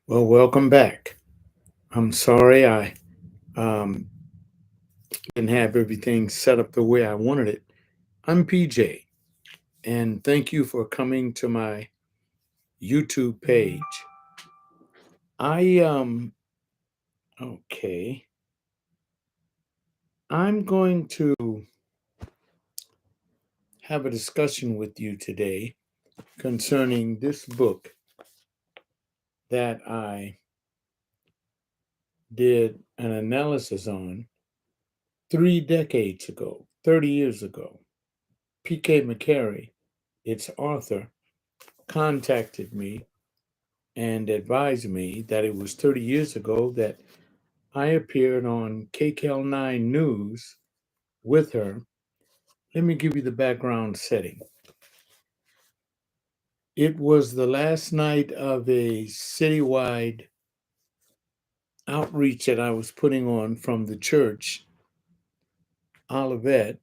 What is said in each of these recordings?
Well, welcome back. I'm sorry I um, didn't have everything set up the way I wanted it. I'm PJ, and thank you for coming to my YouTube page. I okay. I'm going to have a discussion with you today concerning this book that I did an analysis on 3 decades ago, 30 years ago. K McCary, its author, contacted me and advised me that it was 30 years ago that I appeared on KCAL 9 News with her. Let me give you the background setting. It was the last night of a citywide outreach that I was putting on from the church, Olivet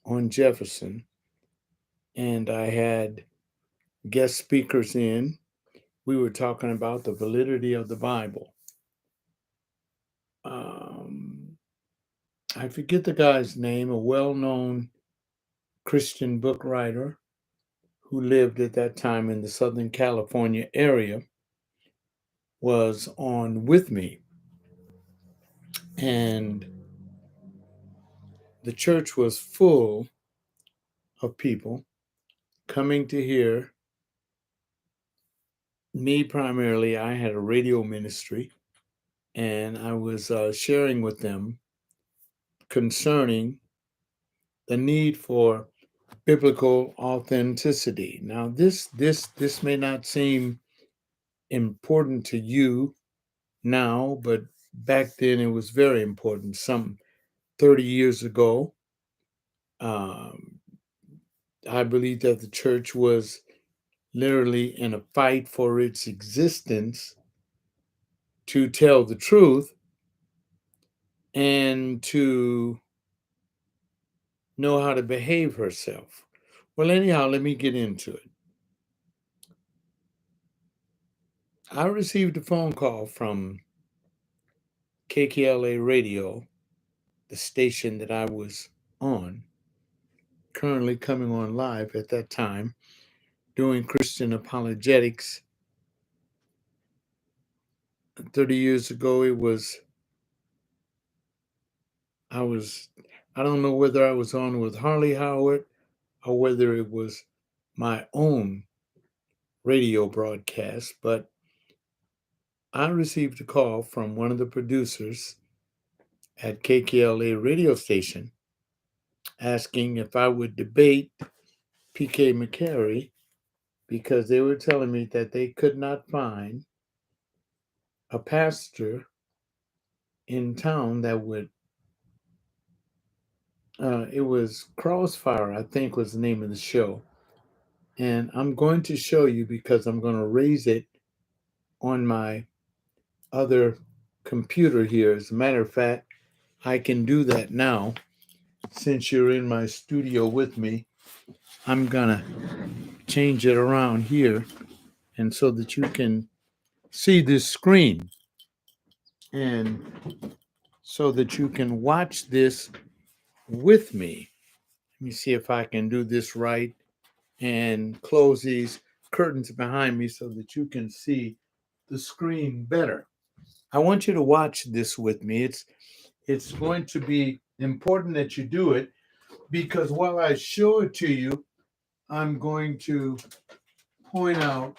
on Jefferson, and I had guest speakers in. We were talking about the validity of the Bible. Um, I forget the guy's name, a well known Christian book writer who lived at that time in the Southern California area, was on with me. And the church was full of people coming to hear me primarily. I had a radio ministry, and I was sharing with them concerning the need for biblical authenticity. Now, this may not seem important to you now, but back then it was very important. Some 30 years ago, um, I believe that the church was literally in a fight for its existence to tell the truth and to know how to behave herself. Well, anyhow, let me get into it. I received a phone call from KKLA Radio, the station that I was on, currently coming on live at that time, doing Christian apologetics. 30 years ago, I was, I don't know whether I was on with Harley Howard or whether it was my own radio broadcast, but I received a call from one of the producers at KKLA radio station asking if I would debate K McCary because they were telling me that they could not find a pastor in town that would it was Crossfire, I think was the name of the show. And I'm going to show you because I'm going to raise it on my other computer here. As a matter of fact, I can do that now since you're in my studio with me. I'm going to change it around here and so that you can see this screen and so that you can watch this with me. Let me see if I can do this right and close these curtains behind me so that you can see the screen better. I want you to watch this with me. It's going to be important that you do it because while I show it to you, I'm going to point out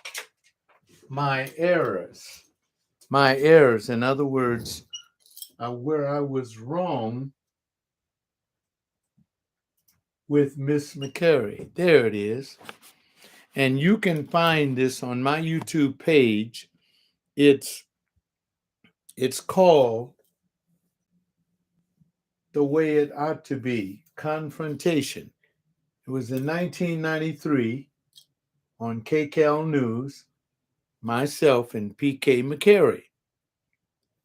my errors. My errors, in other words, where I was wrong with Miss McCary. There it is. And you can find this on my YouTube page. It's called The Way It Ought to Be, Confrontation. It was in 1993 on KCAL News, myself and K McCary.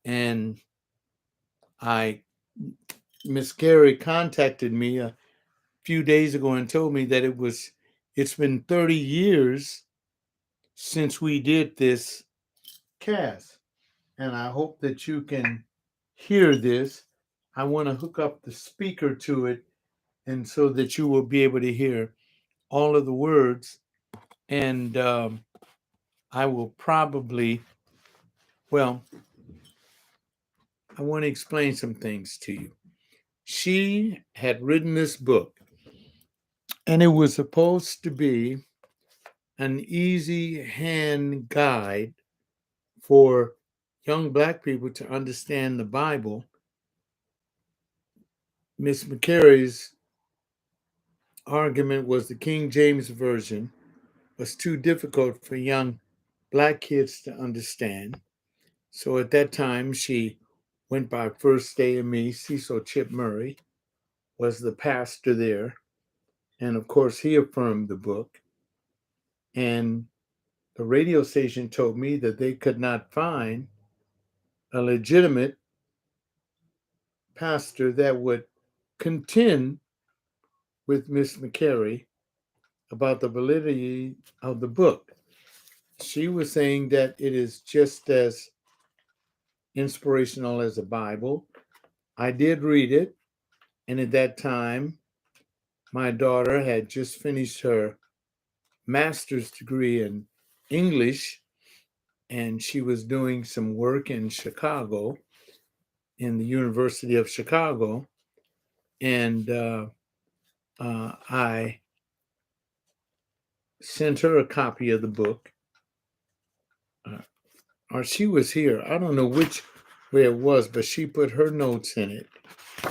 And Miss Carey contacted me a few days ago and told me that it's been 30 years since we did this cast. and I hope that you can hear this. I want to hook up the speaker to it, and so that you will be able to hear all of the words. And I will probably, well, I want to explain some things to you. She had written this book, and it was supposed to be an easy hand guide for young Black people to understand the Bible. Miss McCary's argument was the King James Version was too difficult for young Black kids to understand. So at that time, she went by First AME. Cecil Chip Murray was the pastor there. And of course, he affirmed the book. And the radio station told me that they could not find a legitimate pastor that would contend with Miss McCary about the validity of the book. She was saying that it is just as inspirational as the Bible. I did read it, and at that time, my daughter had just finished her master's degree in English, and she was doing some work in Chicago, in the University of Chicago. And I sent her a copy of the book, or she was here. I don't know which way it was, but she put her notes in it.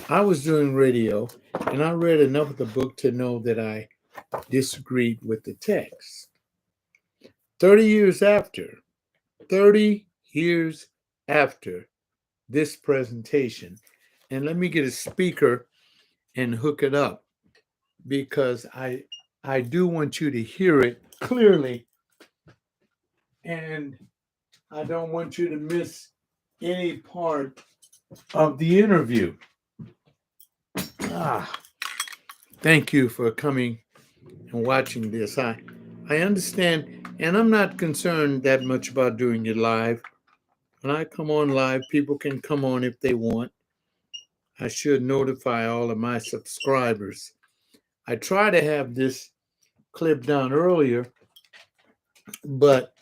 I was doing radio, and I read enough of the book to know that I disagreed with the text. 30 years after, 30 years after this presentation, and let me get a speaker and hook it up, because I do want you to hear it clearly, and I don't want you to miss any part of the interview. Thank you for coming and watching this. I understand, and I'm not concerned that much about doing it live. When I come on live, people can come on if they want. I should notify all of my subscribers. I try to have this clip done earlier, but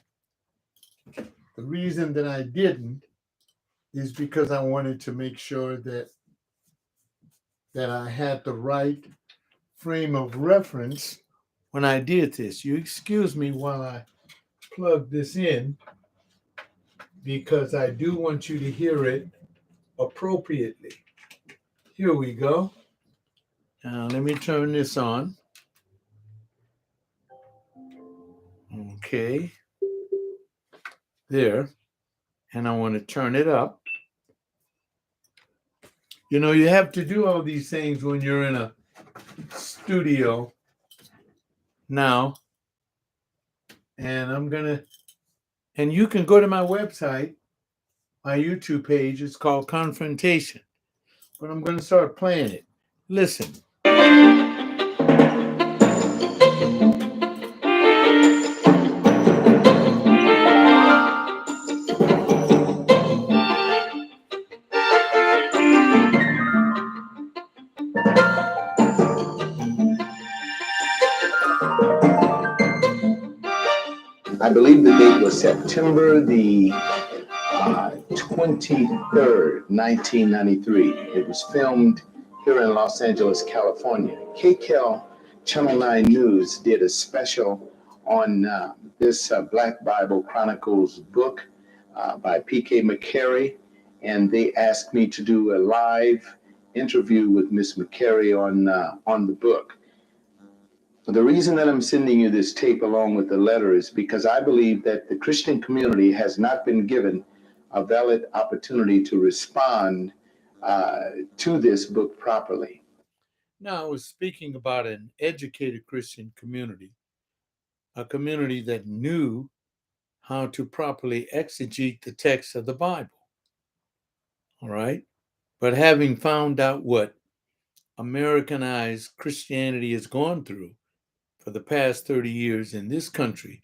the reason that I didn't is because I wanted to make sure that I had the right frame of reference when I did this. You excuse me while I plug this in, because I do want you to hear it appropriately. Here we go. Now let me turn this on. Okay. There. And I want to turn it up. You know, you have to do all these things when you're in a studio now. And and you can go to my website, my YouTube page. It's called Confrontation. But I'm going to start playing it. Listen. I believe the date was September the 23rd, 1993. It was filmed here in Los Angeles, California. KCAL Channel 9 News did a special on this Black Bible Chronicles book by K McCary, and they asked me to do a live interview with Miss McCary on the book. The reason that I'm sending you this tape along with the letter is because I believe that the Christian community has not been given a valid opportunity to respond to this book properly. Now, I was speaking about an educated Christian community, a community that knew how to properly exegete the text of the Bible. All right? But having found out what Americanized Christianity has gone through for the past 30 years in this country,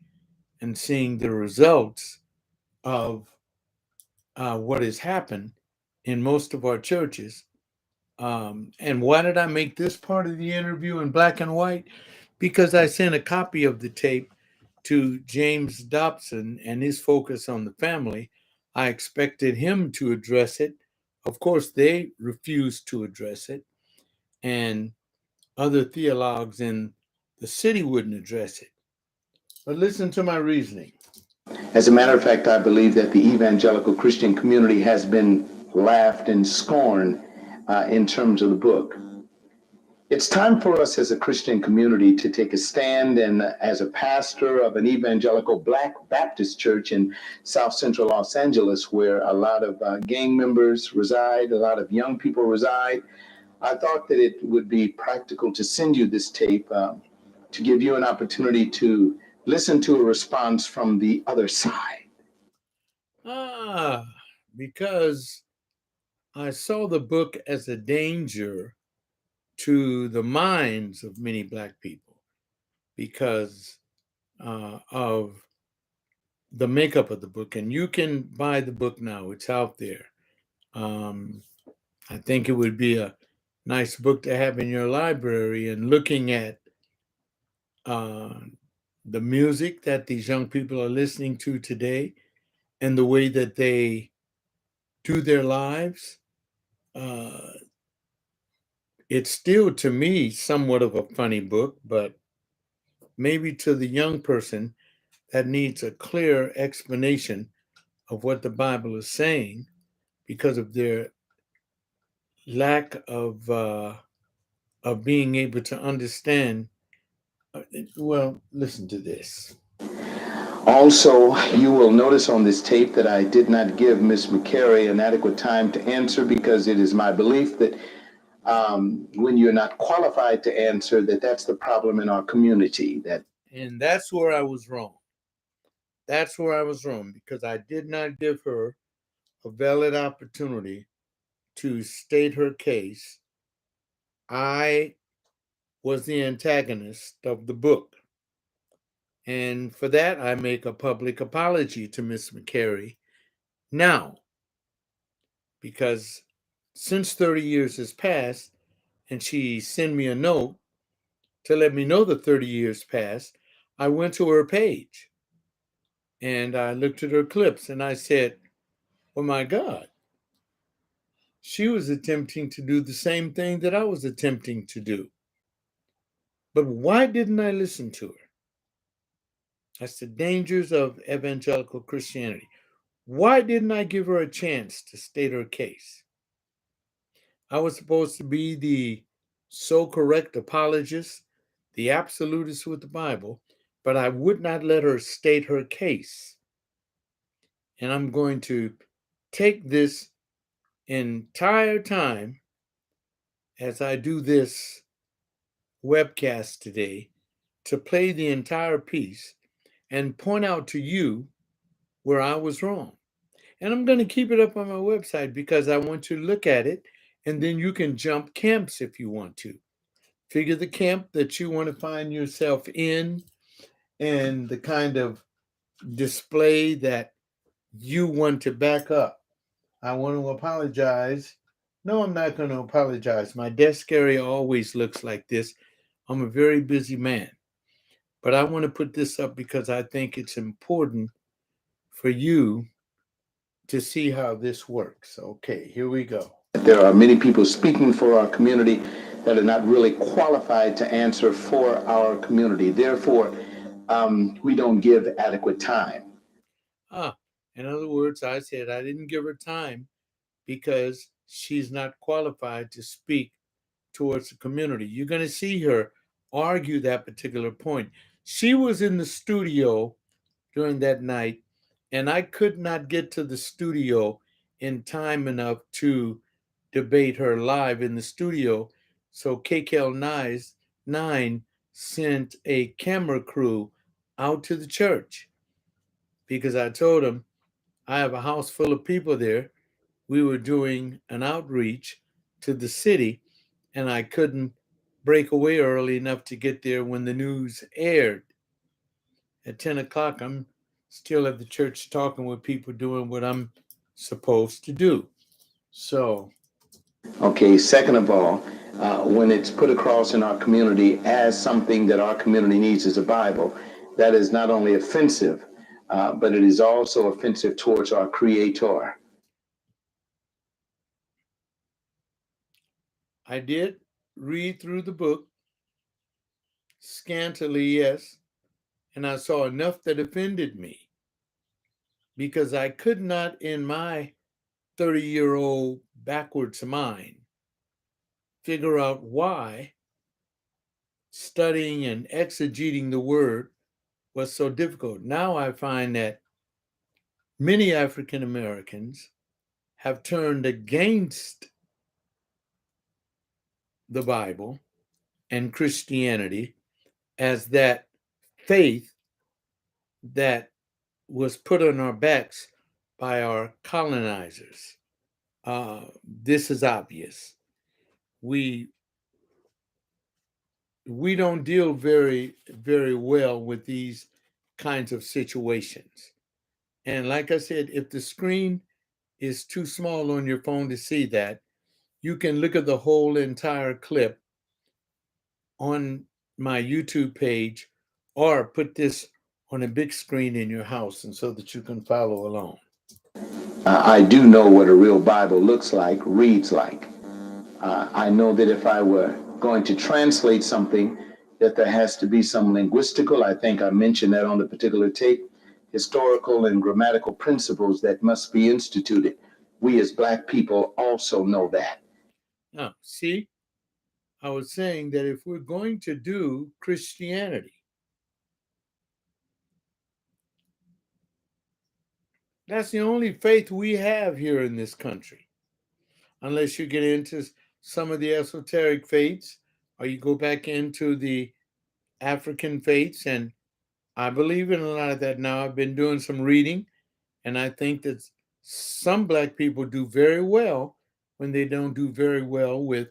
and seeing the results of what has happened in most of our churches. And why did I make this part of the interview in black and white? Because I sent a copy of the tape to James Dobson and his focus on the family. I expected him to address it. Of course, they refused to address it, and other theologues in the city wouldn't address it. But listen to my reasoning. As a matter of fact, I believe that the evangelical Christian community has been laughed and scorned in terms of the book. It's time for us as a Christian community to take a stand, and as a pastor of an evangelical Black Baptist church in South Central Los Angeles, where a lot of gang members reside, a lot of young people reside, I thought that it would be practical to send you this tape to give you an opportunity to listen to a response from the other side. Because I saw the book as a danger to the minds of many Black people because of the makeup of the book. And you can buy the book now, it's out there. I think it would be a nice book to have in your library. And looking at uh, the music that these young people are listening to today and the way that they do their lives, uh, it's still to me somewhat of a funny book, but maybe to the young person that needs a clear explanation of what the Bible is saying because of their lack of being able to understand. Well, listen to this. Also, you will notice on this tape that I did not give Ms. McCary an adequate time to answer, because it is my belief that when you're not qualified to answer, that's the problem in our community. And that's where I was wrong. That's where I was wrong because I did not give her a valid opportunity to state her case. I was the antagonist of the book. And for that, I make a public apology to Miss McCary now, because since 30 years has passed, and she sent me a note to let me know the 30 years passed, I went to her page and I looked at her clips and I said, oh my God, she was attempting to do the same thing that I was attempting to do. But why didn't I listen to her? That's the dangers of evangelical Christianity. Why didn't I give her a chance to state her case? I was supposed to be the so correct apologist, the absolutist with the Bible, but I would not let her state her case. And I'm going to take this entire time as I do this webcast today to play the entire piece and point out to you where I was wrong. And I'm going to keep it up on my website because I want you to look at it, and then you can jump camps if you want to. Figure the camp that you want to find yourself in and the kind of display that you want to back up. I want to apologize. No, I'm not going to apologize. My desk area always looks like this. I'm a very busy man. But I want to put this up because I think it's important for you to see how this works. Okay, here we go. There are many people speaking for our community that are not really qualified to answer for our community. Therefore, we don't give adequate time. In other words, I said I didn't give her time because she's not qualified to speak towards the community. You're going to see her argue that particular point. She was in the studio during that night, and I could not get to the studio in time enough to debate her live in the studio. So KCAL 9 sent a camera crew out to the church because I told them I have a house full of people there. We were doing an outreach to the city, and I couldn't break away early enough to get there when the news aired. At 10 o'clock, I'm still at the church talking with people, doing what I'm supposed to do. So, Okay, second of all, when it's put across in our community as something that our community needs as a Bible, that is not only offensive, but it is also offensive towards our Creator. I did read through the book, scantily, yes, and I saw enough that offended me because I could not, in my 30-year-old backwards mind, figure out why studying and exegeting the word was so difficult. Now I find that many African Americans have turned against the Bible and Christianity as that faith that was put on our backs by our colonizers. This is obvious. We we don't deal very well with these kinds of situations. And like I said, if the screen is too small on your phone to see that, you can look at the whole entire clip on my YouTube page or put this on a big screen in your house and so that you can follow along. I do know what a real Bible looks like, reads like. I know that if I were going to translate something, that there has to be some linguistical, I think I mentioned that on the particular tape, historical and grammatical principles that must be instituted. We as Black people also know that. Now, see, I was saying that if we're going to do Christianity, that's the only faith we have here in this country, unless you get into some of the esoteric faiths or you go back into the African faiths. And I believe in a lot of that now. I've been doing some reading, and I think that some Black people do very well when they don't do very well with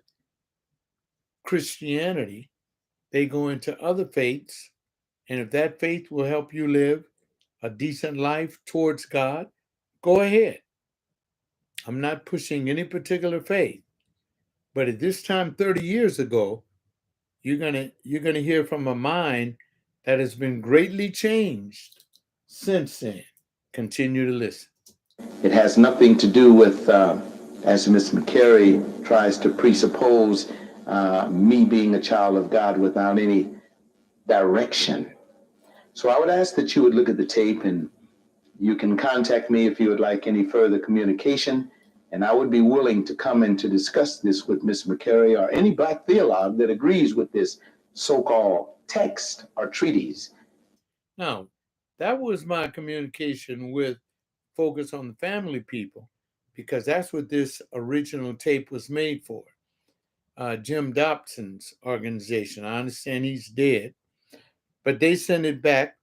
Christianity. They go into other faiths, and if that faith will help you live a decent life towards God, go ahead. I'm not pushing any particular faith, but at this time 30 years ago, you're gonna hear from a mind that has been greatly changed since then. Continue to listen. It has nothing to do with, as Ms. McCary tries to presuppose, me being a child of God without any direction. So I would ask that you would look at the tape, and you can contact me if you would like any further communication. And I would be willing to come and to discuss this with Ms. McCary or any Black theologue that agrees with this so-called text or treatise. Now, that was my communication with Focus on the Family people, because that's what this original tape was made for. Jim Dobson's organization. I understand he's dead, but they sent it back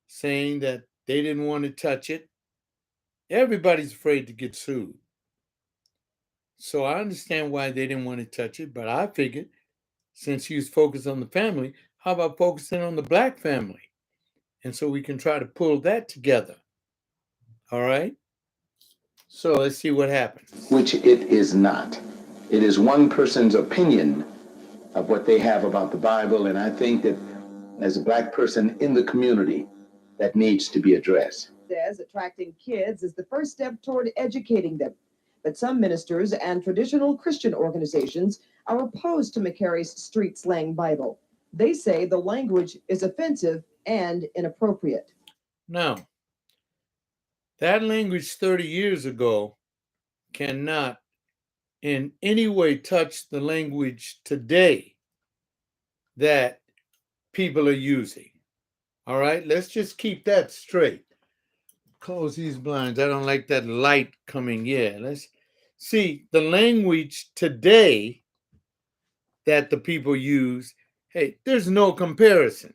saying that they didn't want to touch it. Everybody's afraid to get sued. So I understand why they didn't want to touch it, but I figured since he was focused on the family, how about focusing on the Black family? And so we can try to pull that together. All right? So let's see what happens. Which it is not. It is one person's opinion of what they have about the Bible, and I think that as a Black person in the community, that needs to be addressed. Says attracting kids is the first step toward educating them. But some ministers and traditional Christian organizations are opposed to McCary's street slang Bible. They say the language is offensive and inappropriate. Now, that language 30 years ago cannot in any way touch the language today that people are using. All right, let's just keep that straight. Close these blinds. I don't like that light coming. Yeah, let's see the language today that the people use. Hey, there's no comparison.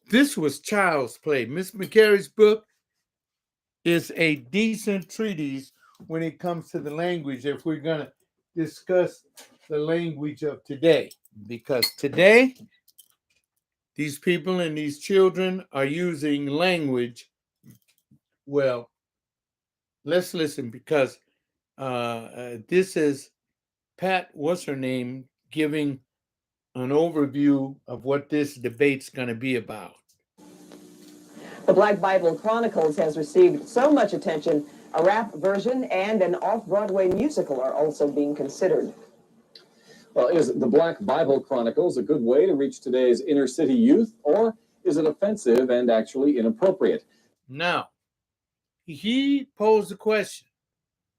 This was child's play. Miss McCary's book is a decent treatise when it comes to the language, if we're going to discuss the language of today. Because today, these people and these children are using language, well, Let's listen because this is Pat, what's her name, giving an overview of what this debate's going to be about. The Black Bible Chronicles has received so much attention, a rap version and an off-Broadway musical are also being considered. Well, is the Black Bible Chronicles a good way to reach today's inner city youth, or is it offensive and actually inappropriate? Now, he posed the question.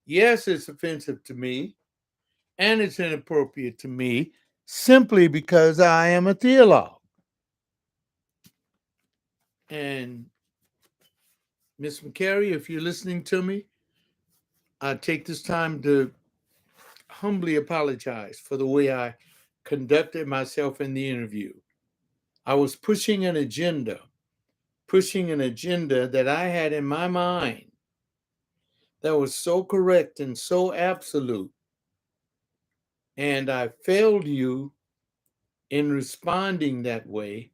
Yes, it's offensive to me, and it's inappropriate to me simply because I am a theologue. And Miss McCary, if you're listening to me, I take this time to humbly apologize for the way I conducted myself in the interview. I was pushing an agenda that I had in my mind that was so correct and so absolute. And I failed you in responding that way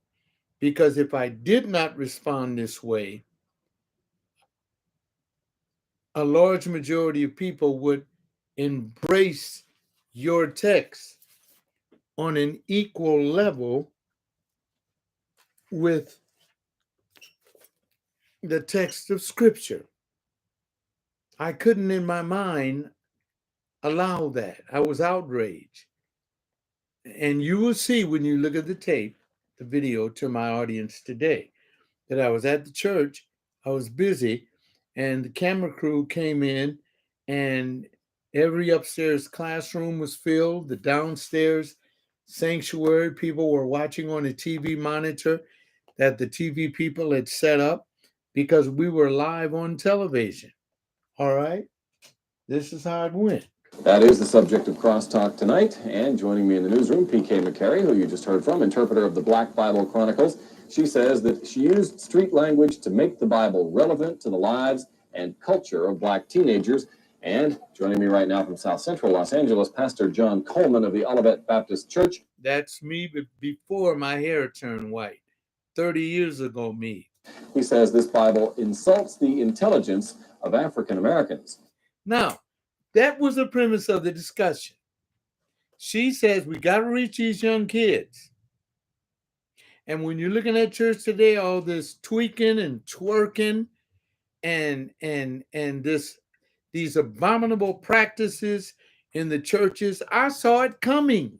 because if I did not respond this way, a large majority of people would embrace your text on an equal level with the text of Scripture. I couldn't, in my mind, allow that. I was outraged. And you will see when you look at the tape, the video to my audience today, that I was at the church, I was busy, and the camera crew came in, and every upstairs classroom was filled. The downstairs sanctuary, people were watching on a TV monitor that the TV people had set up because we were live on television. All right? This is how it went. That is the subject of Crosstalk tonight, and joining me in the newsroom, K McCary, who you just heard from, interpreter of the Black Bible Chronicles. She says that she used street language to make the Bible relevant to the lives and culture of Black teenagers. And joining me right now from South Central Los Angeles, Pastor John Coleman of the Olivet Baptist Church. That's me before my hair turned white. 30 years ago, me. He says this Bible insults the intelligence of African Americans. Now, that was the premise of the discussion. She says we got to reach these young kids. And when you're looking at church today, all this tweaking and twerking and these abominable practices in the churches, I saw it coming.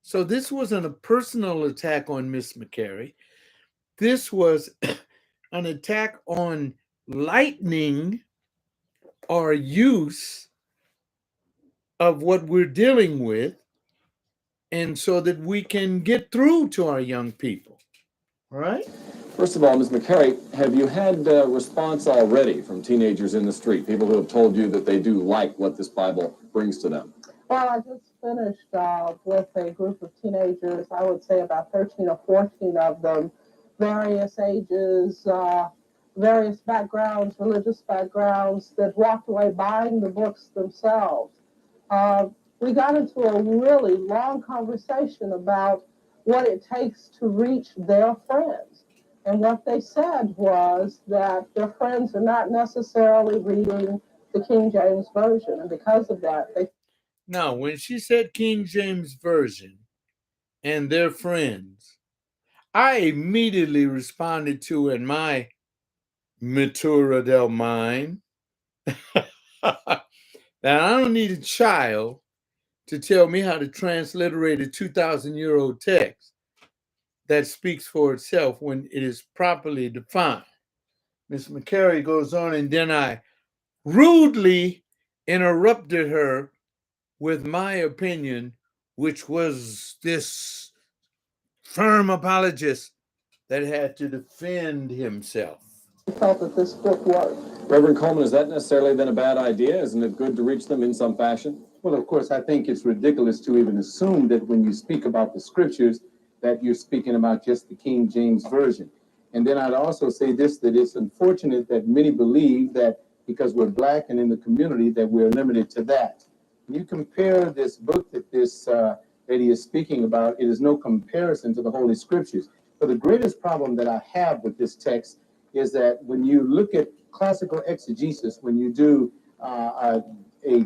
So this wasn't a personal attack on Miss McCary. This was an attack on lightening our use of what we're dealing with, and so that we can get through to our young people. All right? First of all, Ms. McCary, have you had a response already from teenagers in the street, people who have told you that they do like what this Bible brings to them? Well, I just finished with a group of teenagers, I would say about 13 or 14 of them, various ages, various backgrounds, religious backgrounds, that walked away buying the books themselves. We got into a really long conversation about what it takes to reach their friends. And what they said was that their friends are not necessarily reading the King James Version. And because of that, they... Now, when she said King James Version and their friends, I immediately responded to in my matura del mind that I don't need a child to tell me how to transliterate a 2,000-year-old text that speaks for itself when it is properly defined. Ms. McCary goes on, and then I rudely interrupted her with my opinion, which was this firm apologist that had to defend himself. felt that this book worked. Reverend Coleman, is that necessarily then a bad idea? Isn't it good to reach them in some fashion? Well, of course, I think it's ridiculous to even assume that when you speak about the scriptures, that you're speaking about just the King James Version. And then I'd also say this, that it's unfortunate that many believe that because we're Black and in the community, that we're limited to that. When you compare this book that this lady is speaking about, it is no comparison to the Holy Scriptures. But the greatest problem that I have with this text is that when you look at classical exegesis, when you do a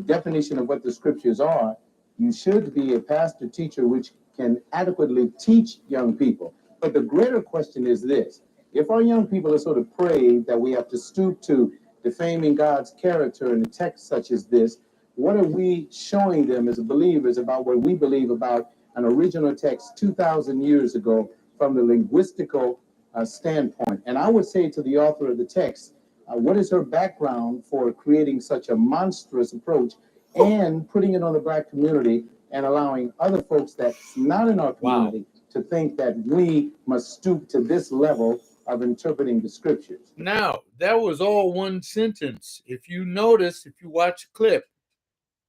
definition of what the scriptures are, you should be a pastor teacher which can adequately teach young people. But the greater question is this: if our young people are so depraved that we have to stoop to defaming God's character in a text such as this, what are we showing them as believers about what we believe about an original text 2,000 years ago from the linguistical standpoint? And I would say to the author of the text, what is her background for creating such a monstrous approach and putting it on the Black community and allowing other folks that's not in our community to think that we must stoop to this level of interpreting the scriptures? Now, that was all one sentence. If you notice, if you watch a clip,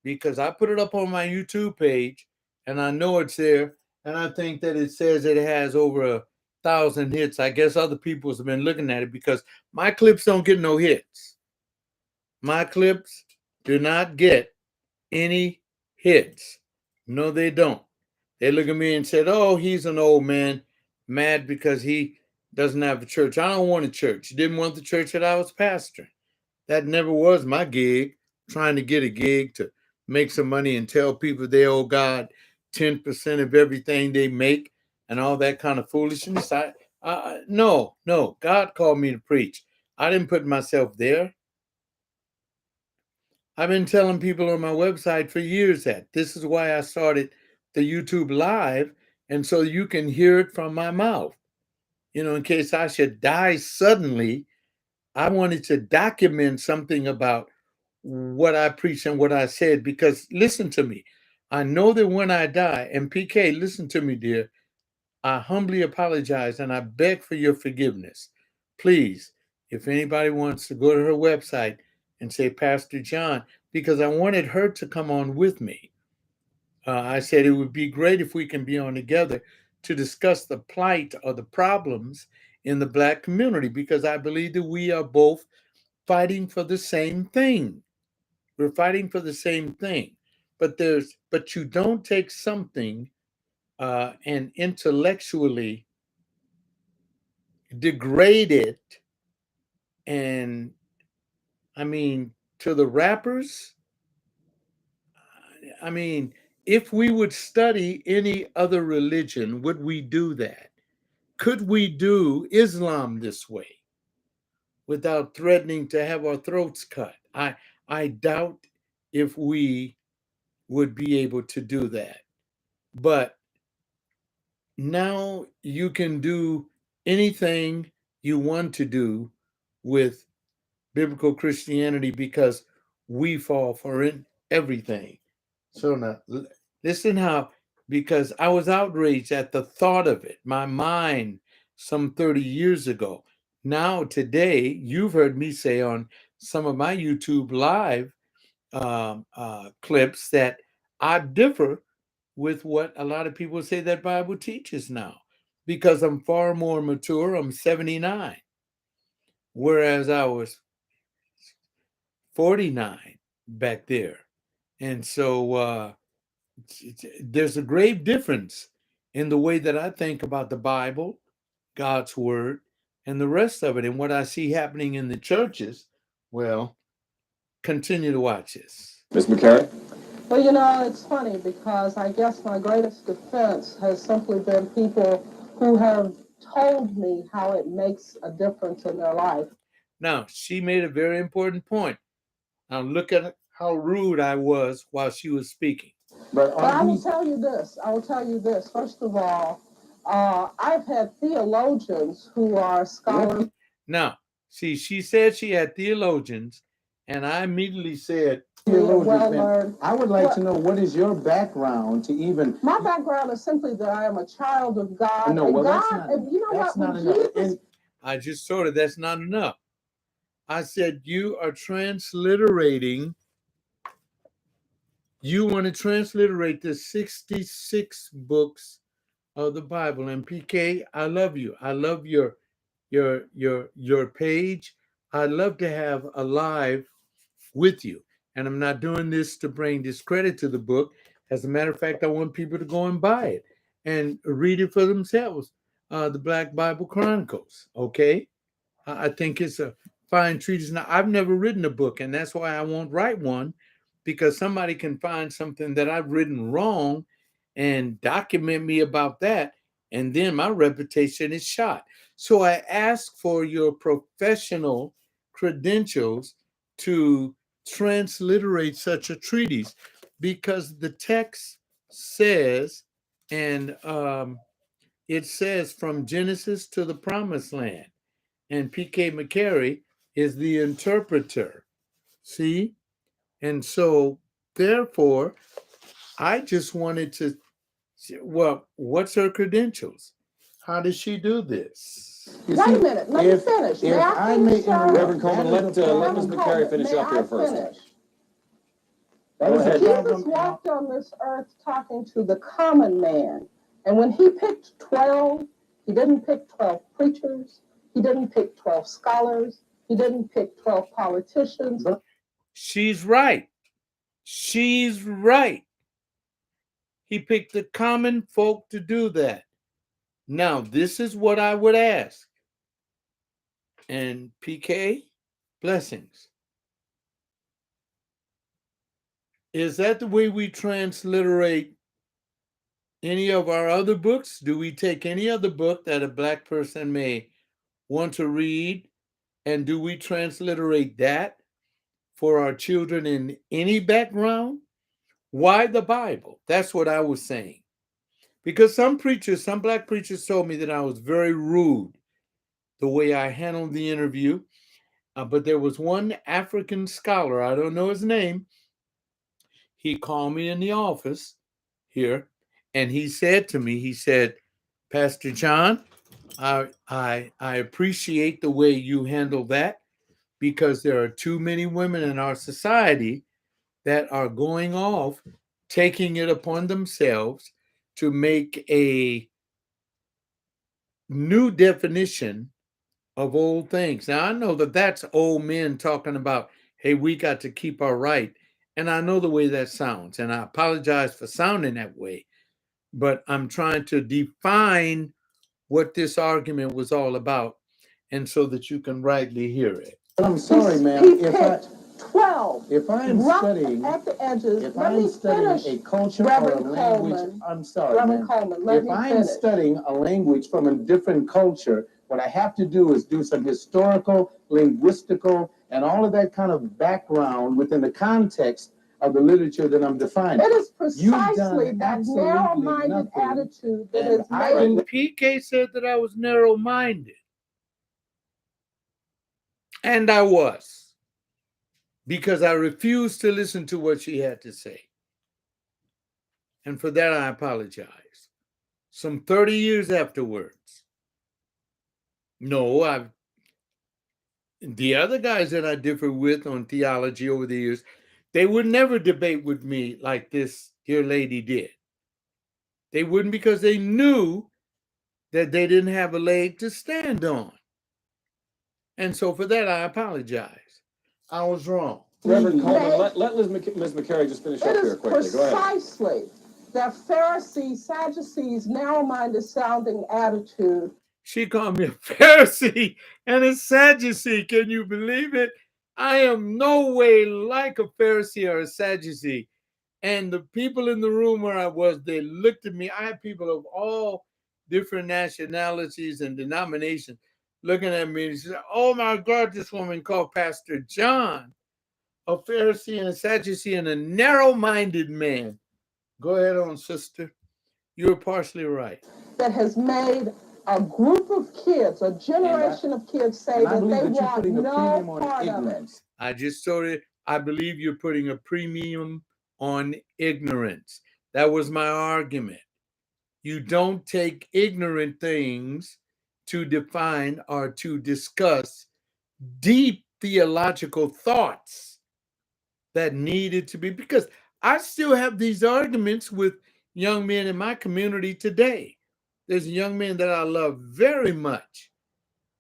because I put it up on my YouTube page and I know it's there, and I think that it says it has over 1,000 hits. I guess other people have been looking at it because my clips don't get no hits. My clips do not get any hits. No, they don't. They look at me and said, oh, he's an old man, mad because he doesn't have a church. I don't want a church. He didn't want the church that I was pastoring. That never was my gig, trying to get a gig to make some money and tell people they owe God 10% of everything they make and all that kind of foolishness. No. God called me to preach. I didn't put myself there. I've been telling people on my website for years that this is why I started the YouTube Live, and so you can hear it from my mouth. You know, in case I should die suddenly, I wanted to document something about what I preached and what I said, because listen to me. I know that when I die, and PK, listen to me, dear, I humbly apologize and I beg for your forgiveness. Please, if anybody wants to go to her website and say, Pastor John, because I wanted her to come on with me. I said it would be great if we can be on together to discuss the plight or the problems in the Black community, because I believe that we are both fighting for the same thing. We're fighting for the same thing. But you don't take something and intellectually degrade it, and I mean, to the rappers, I mean, if we would study any other religion, would we do that? Could we do Islam this way without threatening to have our throats cut? I doubt if we would be able to do that. But now you can do anything you want to do with biblical Christianity because we fall for it, everything. So now, listen how, because I was outraged at the thought of it, my mind, some 30 years ago. Now, today, you've heard me say on some of my YouTube live clips that I differ with what a lot of people say that Bible teaches now, because I'm far more mature. I'm 79, whereas I was 49 back there. And so there's a grave difference in the way that I think about the Bible, God's word, and the rest of it. And what I see happening in the churches, well, continue to watch this. Ms. McCary? Well, you know, it's funny because I guess my greatest defense has simply been people who have told me how it makes a difference in their life. Now, she made a very important point. Now, look at how rude I was while she was speaking. But I will tell you this. First of all, I've had theologians who are scholars. Now, see, she said she had theologians, and I immediately said, Well-learned. I would like to know, what is your background to even... My background is simply that I am a child of God. No, well, God, that's not, you know that's what, not enough. Jesus, I just told her that's not enough. I said, you are transliterating. You want to transliterate the 66 books of the Bible. And PK, I love you. I love your page. I'd love to have a live with you. And I'm not doing this to bring discredit to the book. As a matter of fact, I want people to go and buy it and read it for themselves. The Black Bible Chronicles. Okay. I think it's a find treatises. Now, I've never written a book, and that's why I won't write one, because somebody can find something that I've written wrong and document me about that, and then my reputation is shot. So I ask for your professional credentials to transliterate such a treatise, because the text says, and it says from Genesis to the Promised Land, and K McCary is the interpreter. See? And so, therefore, I just wanted to, well, what's her credentials? How does she do this? Wait a minute, let me finish. May I finish, sir? Reverend Coleman, let Ms. McCary finish up here first. Go ahead. Jesus walked on this earth talking to the common man. And when he picked 12, he didn't pick 12 preachers. He didn't pick 12 scholars. He didn't pick 12 politicians. She's right. She's right. He picked the common folk to do that. Now, this is what I would ask. And PK, blessings. Is that the way we transliterate any of our other books? Do we take any other book that a Black person may want to read, and do we transliterate that for our children in any background? Why the Bible? That's what I was saying. Because some Black preachers told me that I was very rude the way I handled the interview. But there was one African scholar, I don't know his name. He called me in the office here, and he said to me, he said, Pastor John, I appreciate the way you handle that, because there are too many women in our society that are going off, taking it upon themselves to make a new definition of old things. Now, I know that that's old men talking about, hey, we got to keep our right. And I know the way that sounds, and I apologize for sounding that way, but I'm trying to define what this argument was all about, and so that you can rightly hear it. I'm sorry, ma'am. He picked 12. If I'm studying at the edges, if let I'm me studying finish, a culture Reverend or a language, Coleman. I'm sorry, Reverend ma'am. Coleman, let If me I'm finish. studying a language from a different culture, what I have to do is do some historical, linguistical, and all of that kind of background within the context of the literature that I'm defining. It is precisely that absolutely narrow-minded nothing, attitude that and has I made didn't- PK said that I was narrow-minded. And I was, because I refused to listen to what she had to say. And for that, I apologize. Some 30 years afterwards. No, the other guys that I differ with on theology over the years, they would never debate with me like this dear lady did. They wouldn't, because they knew that they didn't have a leg to stand on. And so for that, I apologize. I was wrong. Reverend Coleman, let Ms. McCary just finish up here quickly. Go ahead. Precisely that Pharisees, Sadducees, narrow-minded sounding attitude. She called me a Pharisee and a Sadducee. Can you believe it? I am no way like a Pharisee or a Sadducee. And the people in the room where I was, they looked at me. I had people of all different nationalities and denominations looking at me and said, oh my God, this woman called Pastor John a Pharisee and a Sadducee and a narrow-minded man. Go ahead on, sister. You're partially right. That has made a group of kids, a generation of kids say that they want no part of it. I just told you, I believe you're putting a premium on ignorance. That was my argument. You don't take ignorant things to define or to discuss deep theological thoughts that needed to be, because I still have these arguments with young men in my community today. There's a young man that I love very much.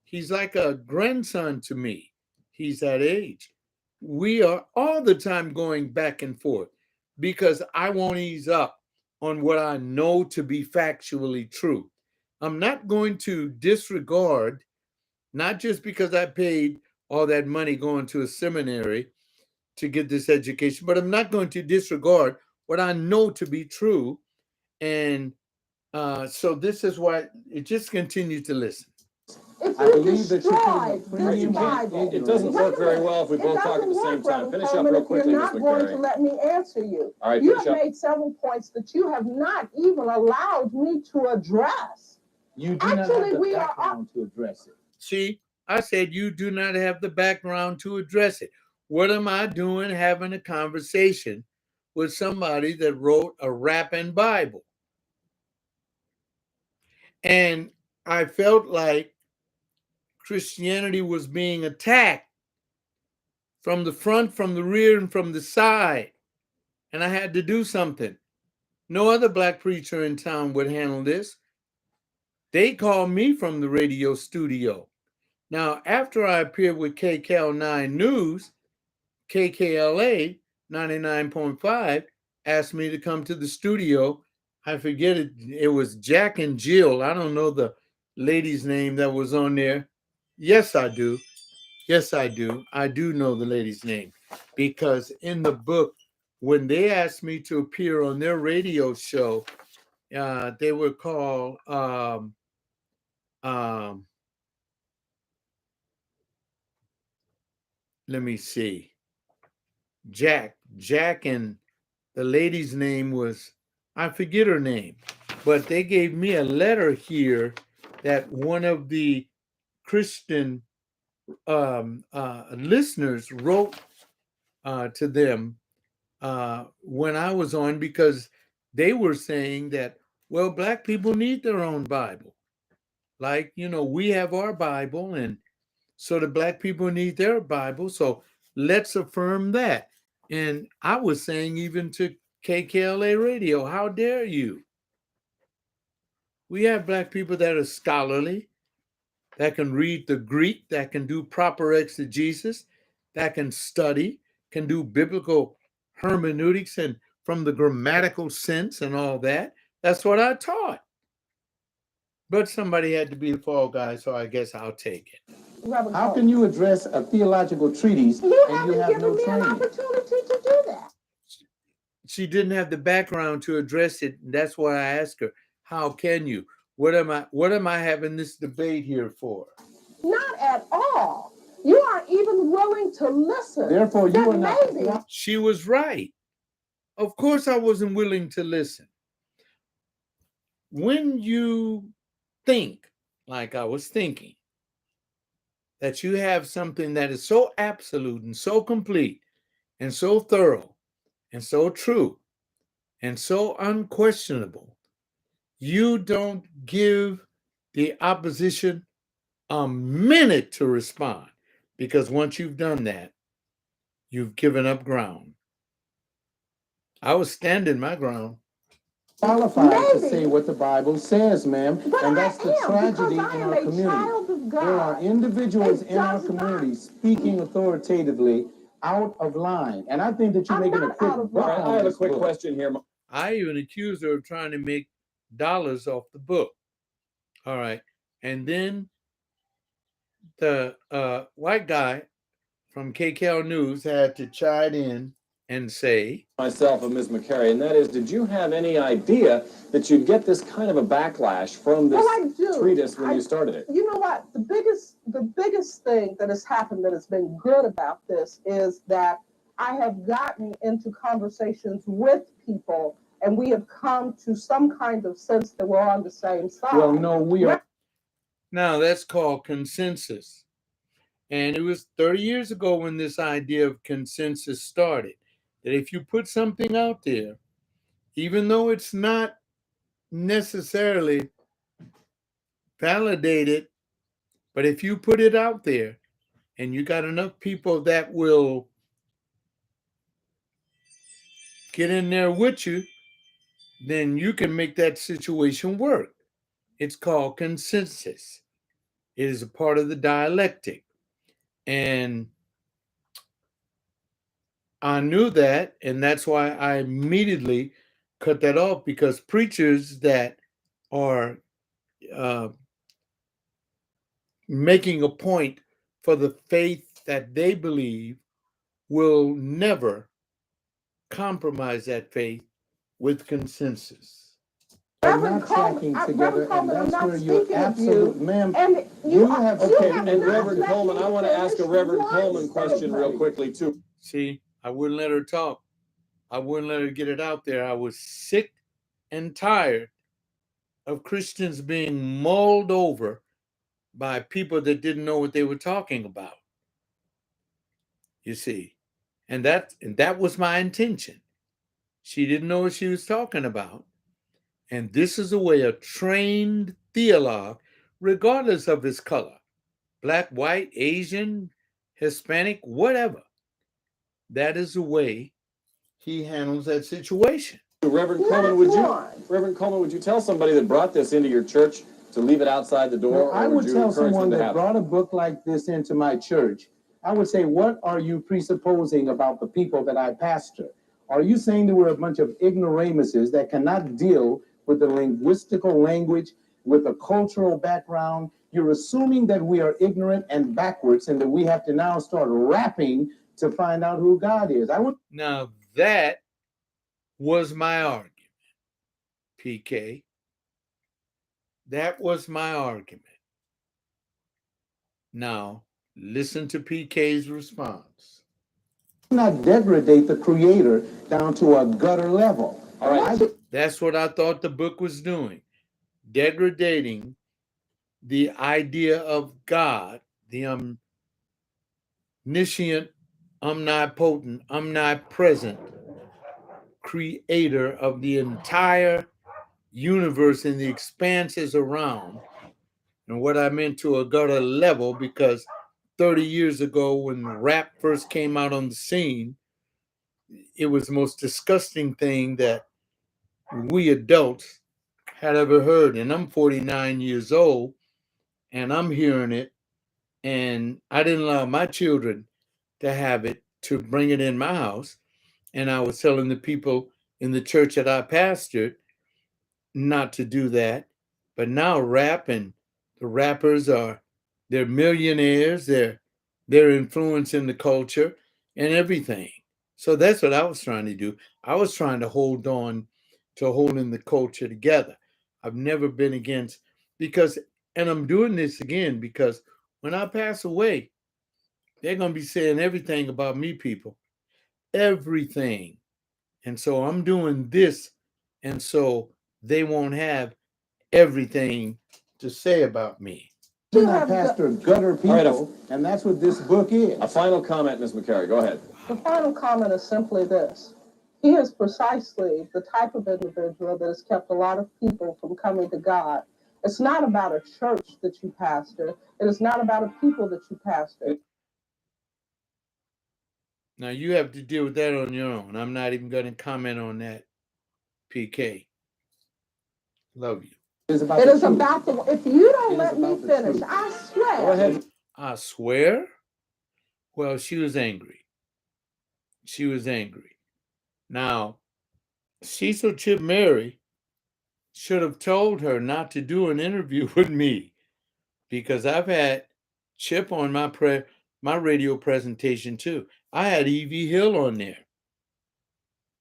He's like a grandson to me. He's that age. We are all the time going back and forth because I won't ease up on what I know to be factually true. I'm not going to disregard, not just because I paid all that money going to a seminary to get this education, but I'm not going to disregard what I know to be true. And so this is why it just continues to listen. If I you believe that you're putting a destroyed premium this on Bible, it doesn't work very well if we both talk at the same time. Finish up real quickly, Ms. You're not going to McCary. let me answer you. All right, You finish have up. made several points that you have not even allowed me to address. You do not have Actually, the we are background to address it. See, I said you do not have the background to address it. What am I doing having a conversation with somebody that wrote a rapping Bible? And I felt like Christianity was being attacked from the front, from the rear, and from the side. And I had to do something. No other black preacher in town would handle this. They called me from the radio studio. Now, after I appeared with KCAL 9 News, KKLA 99.5 asked me to come to the studio. I forget it. It was Jack and Jill. I don't know the lady's name that was on there. Yes, I do. Yes, I do. I do know the lady's name because in the book, when they asked me to appear on their radio show, they were called let me see. Jack, and the lady's name was, I forget her name, but they gave me a letter here that one of the Christian listeners wrote to them when I was on, because they were saying that, well, black people need their own Bible. Like, we have our Bible, and so the black people need their Bible. So let's affirm that. And I was saying even to KKLA radio, how dare you? We have black people that are scholarly, that can read the Greek, that can do proper exegesis, that can study, can do biblical hermeneutics and from the grammatical sense and all that. That's what I taught. But somebody had to be the fall guy, so I guess I'll take it. How can you address a theological treatise and you have no training? Opportunity to do that. She didn't have the background to address it. And that's why I asked her, how can you? What am I having this debate here for? Not at all. You aren't even willing to listen. Therefore, you are not. She was right. Of course, I wasn't willing to listen. When you think, like I was thinking, that you have something that is so absolute and so complete and so thorough and so true and so unquestionable, you don't give the opposition a minute to respond, because once you've done that, you've given up ground. I was standing my ground. Qualified to say what the Bible says, ma'am, and that's the tragedy in our community. There are individuals in our community speaking authoritatively out of line, and I think that you're making a quick buck. I have a quick question here. I even accused her of trying to make dollars off the book. All right, and then the white guy from KCAL News had to chime in and say, Myself and Ms. McCary, and that is, did you have any idea that you'd get this kind of a backlash from this treatise when you started it? You know what? The biggest thing that has happened that has been good about this is that I have gotten into conversations with people, and we have come to some kind of sense that we're on the same side. Well, no, we are. Now that's called consensus. And it was 30 years ago when this idea of consensus started. That if you put something out there, even though it's not necessarily validated, but if you put it out there and you got enough people that will get in there with you, then you can make that situation work. It's called consensus. It is a part of the dialectic. And I knew that, and that's why I immediately cut that off, because preachers that are making a point for the faith that they believe will never compromise that faith with consensus. Are not tracking together, and that's where you're absolute, ma'am. And you have Okay, and Reverend Coleman, I want to ask a Reverend Coleman question real quickly too. See, I wouldn't let her talk. I wouldn't let her get it out there. I was sick and tired of Christians being mulled over by people that didn't know what they were talking about. You see, and that was my intention. She didn't know what she was talking about. And this is the way a trained theologue, regardless of his color, black, white, Asian, Hispanic, whatever, that is the way he handles that situation. Reverend Coleman, would you tell somebody that brought this into your church to leave it outside the door? Well, I would tell someone that brought a book like this into my church, I would say, what are you presupposing about the people that I pastor? Are you saying that we're a bunch of ignoramuses that cannot deal with the linguistical language, with a cultural background? You're assuming that we are ignorant and backwards and that we have to now start rapping to find out who God is. Now that was my argument, PK. That was my argument. Now, listen to PK's response. Not degrade the creator down to a gutter level. All right. That's what I thought the book was doing. Degrading the idea of God, the omniscient, omnipotent, omnipresent creator of the entire universe and the expanses around. And what I meant to a gutter level, because 30 years ago when rap first came out on the scene, it was the most disgusting thing that we adults had ever heard. And I'm 49 years old and I'm hearing it, and I didn't allow my children to have it, to bring it in my house. And I was telling the people in the church that I pastored not to do that. But now rap, and the rappers they're millionaires, they're influencing the culture and everything. So that's what I was trying to do. I was trying to hold on to holding the culture together. I've never been against, because, and I'm doing this again because when I pass away, they're going to be saying everything about me, people. Everything. And so I'm doing this, and so they won't have everything to say about me. You have pastor gutter people, and that's what this book is. A final comment, Ms. McCary. Go ahead. The final comment is simply this. He is precisely the type of individual that has kept a lot of people from coming to God. It's not about a church that you pastor. It is not about a people that you pastor. Now you have to deal with that on your own. I'm not even going to comment on that, PK. Love you. It is about the, if you don't let me finish, I swear. Go ahead. I swear? Well, she was angry. She was angry. Now, Cecil Chip Mary should have told her not to do an interview with me, because I've had Chip on my radio presentation too. I had E.V. Hill on there,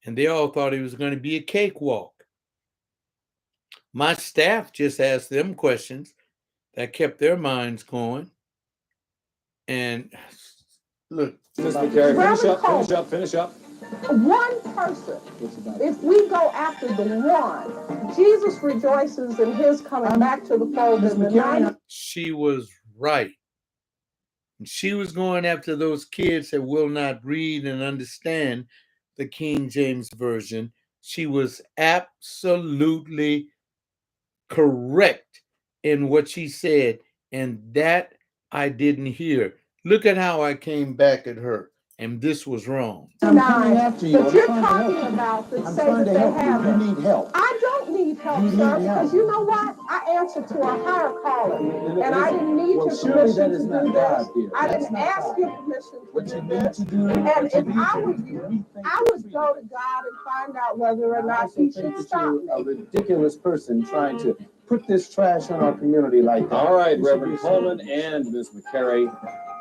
and they all thought it was going to be a cakewalk. My staff just asked them questions that kept their minds going. And look, Ms. McCary, finish up. One person, if we go after the one, Jesus rejoices in his coming back to the fold in the night. She was right. She was going after those kids that will not read and understand the King James Version. She was absolutely correct in what she said, and that I didn't hear. Look at how I came back at her, and this was wrong. I'm coming after you. But you're talking about that say that they have it. You need help. I don't need help, sir, because you know what? I answer to a higher calling, and I didn't need your permission to do this. I didn't ask your permission to do this. And if I was you, I would go to God and find out whether or not he should stop me. A ridiculous person trying to put this trash on our community like that. All right, Reverend Coleman and Ms. McCary,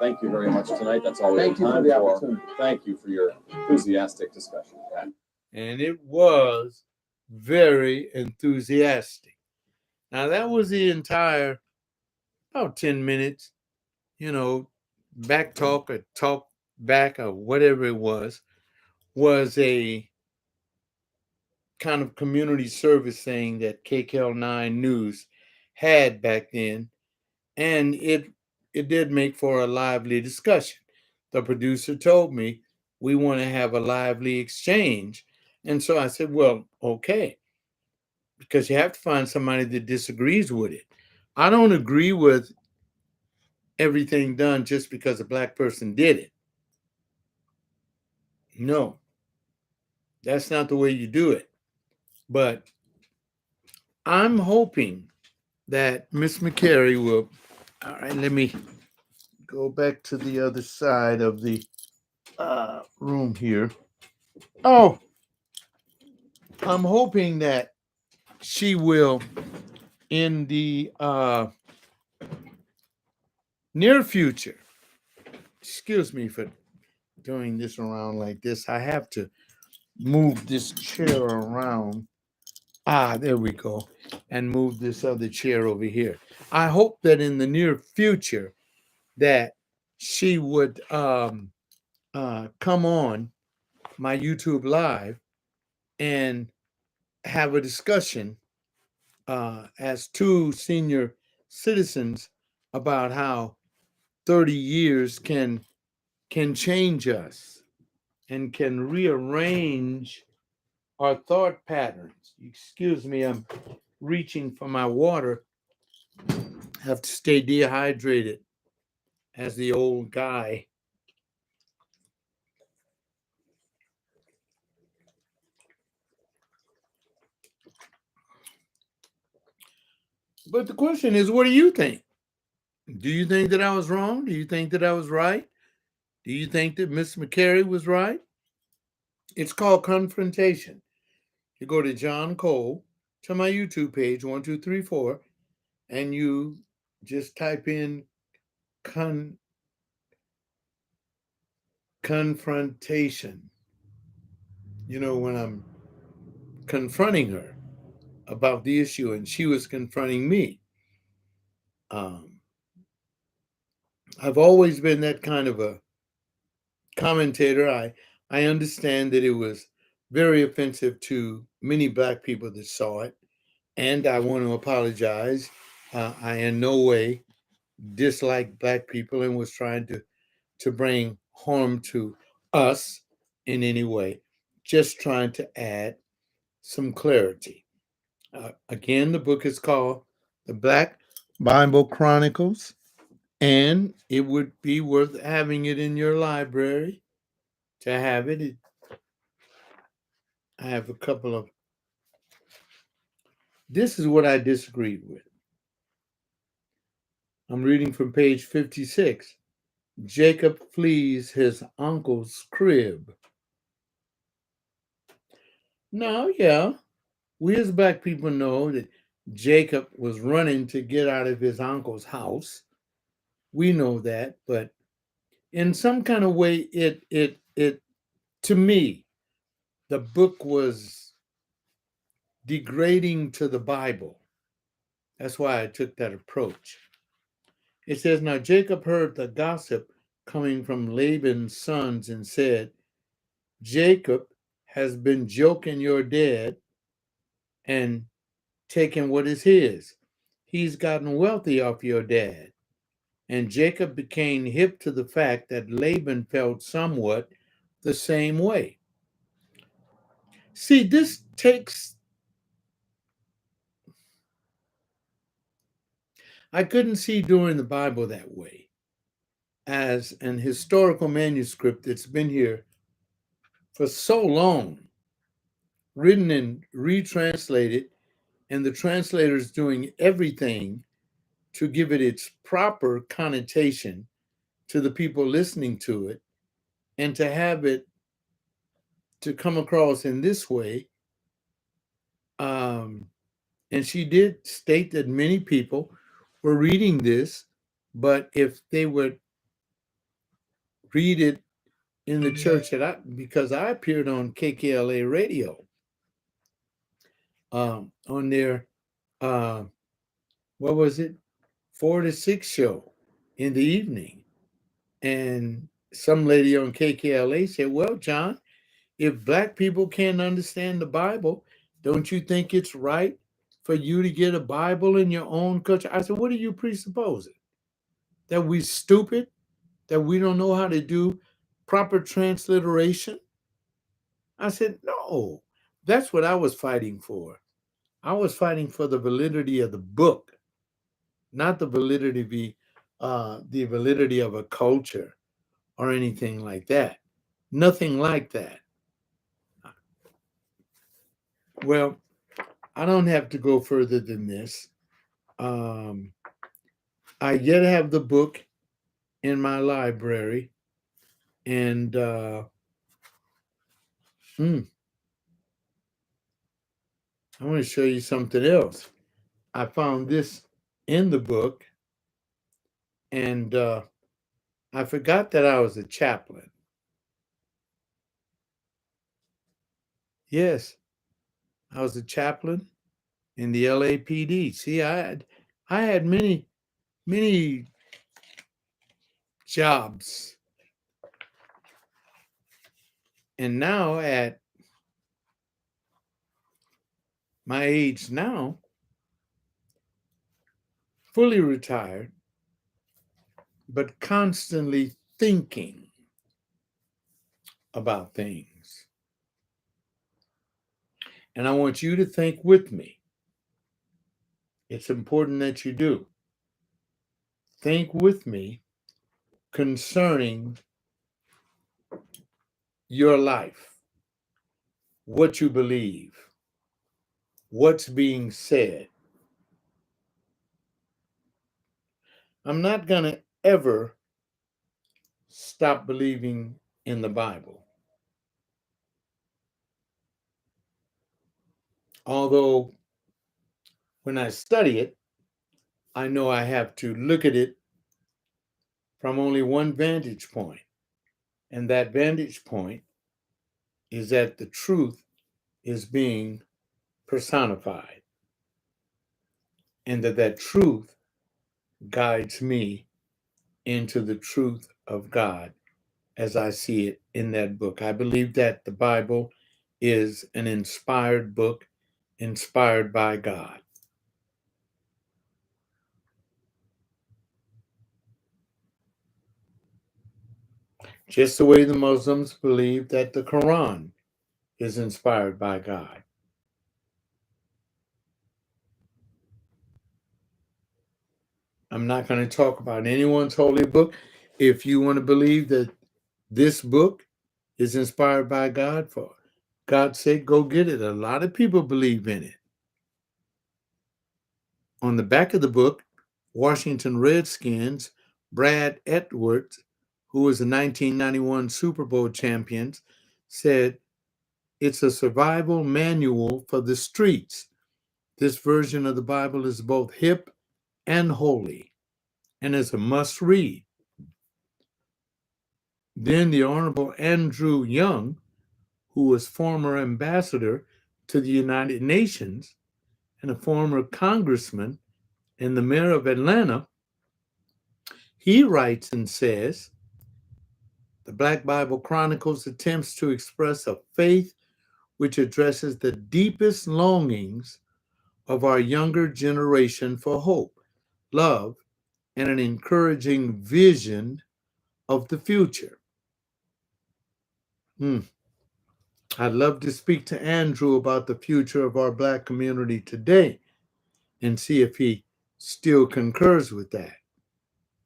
Thank you very much tonight. That's all we have Thank you for time the for. opportunity. Thank you for your enthusiastic discussion, Pat. And it was very enthusiastic. Now, that was the entire about 10 minutes, back talk or talk back or whatever it was a kind of community service thing that KCAL 9 News had back then. And it did make for a lively discussion. The producer told me we want to have a lively exchange. And so I said, well, okay, because you have to find somebody that disagrees with it. I don't agree with everything done just because a Black person did it. No, that's not the way you do it. But I'm hoping that Miss McCary will. All right, let me go back to the other side of the room here. Oh, I'm hoping that she will, in the near future, excuse me for doing this around like this. I have to move this chair around. There we go. And move this other chair over here. I hope that in the near future that she would come on my YouTube live and have a discussion as two senior citizens about how 30 years can change us and can rearrange our thought patterns. Excuse me, I'm reaching for my water. I have to stay dehydrated as the old guy. But the question is, what do you think? Do you think that I was wrong? Do you think that I was right? Do you think that Miss McCary was right? It's called confrontation. You go to John Cole, to my YouTube page, 1234, and you just type in confrontation. When I'm confronting her about the issue and she was confronting me. I've always been that kind of a commentator. I understand that it was very offensive to many Black people that saw it, and I want to apologize. I in no way dislike Black people and was trying to bring harm to us in any way. Just trying to add some clarity. Again, the book is called The Black Bible Chronicles, and it would be worth having it in your library to have it. I have a couple of. This is what I disagreed with. I'm reading from page 56. Jacob flees his uncle's crib. Now, yeah, we as Black people know that Jacob was running to get out of his uncle's house. We know that, but in some kind of way, it to me, the book was degrading to the Bible. That's why I took that approach. It says, now Jacob heard the gossip coming from Laban's sons and said, Jacob has been joking your dad and taking what is his. He's gotten wealthy off your dad. And Jacob became hip to the fact that Laban felt somewhat the same way. See, this takes. I couldn't see during the Bible that way as an historical manuscript that's been here for so long, written and retranslated, and the translators doing everything to give it its proper connotation to the people listening to it, and to have it to come across in this way. And she did state that many people were reading this, but if they would read it in the church because I appeared on KKLA radio, on their, what was it, 4 to 6 show in the evening. And some lady on KKLA said, well, John, if black people can't understand the Bible, don't you think it's right for you to get a Bible in your own culture? I said, what are you presupposing? That we stupid? That we don't know how to do proper transliteration? I said, no, that's what I was fighting for. I was fighting for the validity of the book, not the validity of a culture or anything like that. Nothing like that. Well, I don't have to go further than this. I yet have the book in my library, and I want to show you something else. I found this in the book, and I forgot that I was a chaplain. Yes, I was a chaplain in the LAPD. See, I had many jobs, and now at my age now, fully retired, but constantly thinking about things. And I want you to think with me. It's important that you do. Think with me concerning your life, what you believe, what's being said. I'm not going to ever stop believing in the Bible. Although when I study it, I know I have to look at it from only one vantage point. And that vantage point is that the truth is being personified, and that truth guides me into the truth of God as I see it in that book. I believe that the Bible is an inspired book, inspired by God. Just the way the Muslims believe that the Quran is inspired by God. I'm not going to talk about anyone's holy book. If you want to believe that this book is inspired by God, for God's sake, go get it. A lot of people believe in it. On the back of the book, Washington Redskins, Brad Edwards, who was the 1991 Super Bowl champion, said, it's a survival manual for the streets. This version of the Bible is both hip and holy, and is a must read. Then the Honorable Andrew Young, who was former ambassador to the United Nations and a former congressman and the mayor of Atlanta, he writes and says, the Black Bible Chronicles attempts to express a faith which addresses the deepest longings of our younger generation for hope, love, and an encouraging vision of the future. I'd love to speak to Andrew about the future of our Black community today and see if he still concurs with that.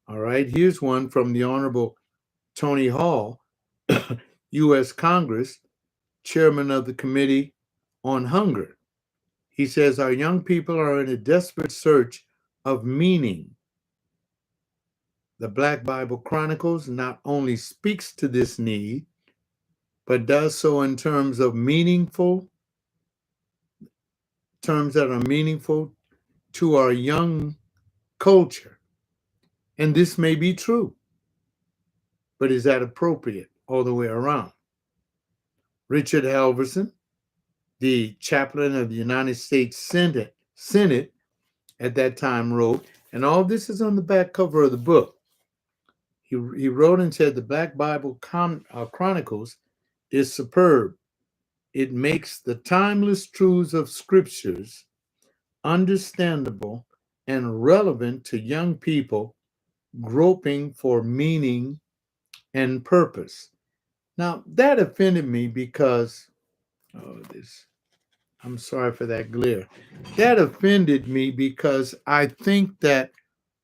All right, here's one from the Honorable Tony Hall, U.S. Congress, chairman of the Committee on Hunger. He says, our young people are in a desperate search of meaning. The Black Bible Chronicles not only speaks to this need, but does so in terms that are meaningful to our young culture. And this may be true, but is that appropriate all the way around? Richard Halverson, the chaplain of the United States Senate at that time, wrote, and all this is on the back cover of the book. He wrote and said, the Black Bible Chronicles is superb. It makes the timeless truths of scriptures understandable and relevant to young people groping for meaning and purpose. Now, that offended me because, I'm sorry for that glare. That offended me because I think that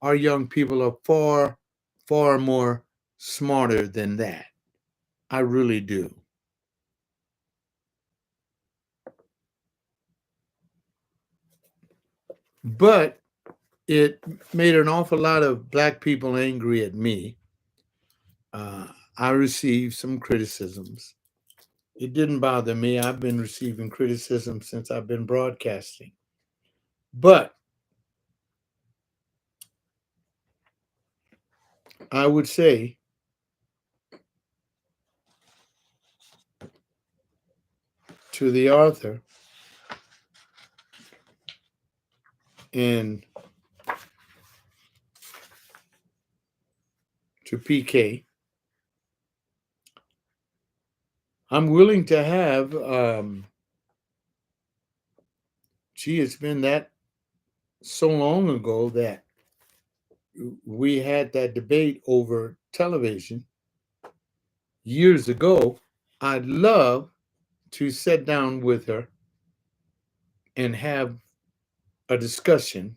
our young people are far, far more smarter than that. I really do. But it made an awful lot of Black people angry at me. I received some criticisms. It didn't bother me. I've been receiving criticism since I've been broadcasting. But I would say to the author and to PK, I'm willing to have, it's been that so long ago that we had that debate over television years ago. I'd love to sit down with her and have a discussion,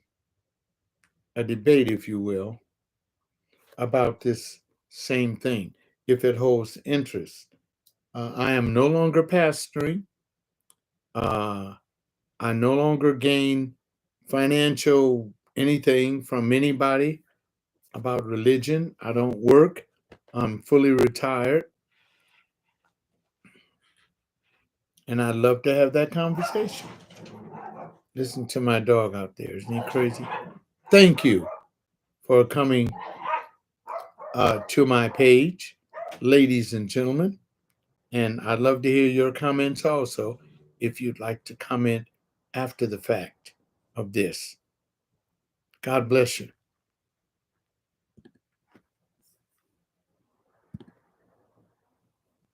a debate, if you will, about this same thing, if it holds interest. I am no longer pastoring. I no longer gain financial anything from anybody about religion. I don't work. I'm fully retired. And I'd love to have that conversation. Listen to my dog out there. Isn't he crazy? Thank you for coming to my page, ladies and gentlemen. And I'd love to hear your comments also if you'd like to comment after the fact of this. God bless you.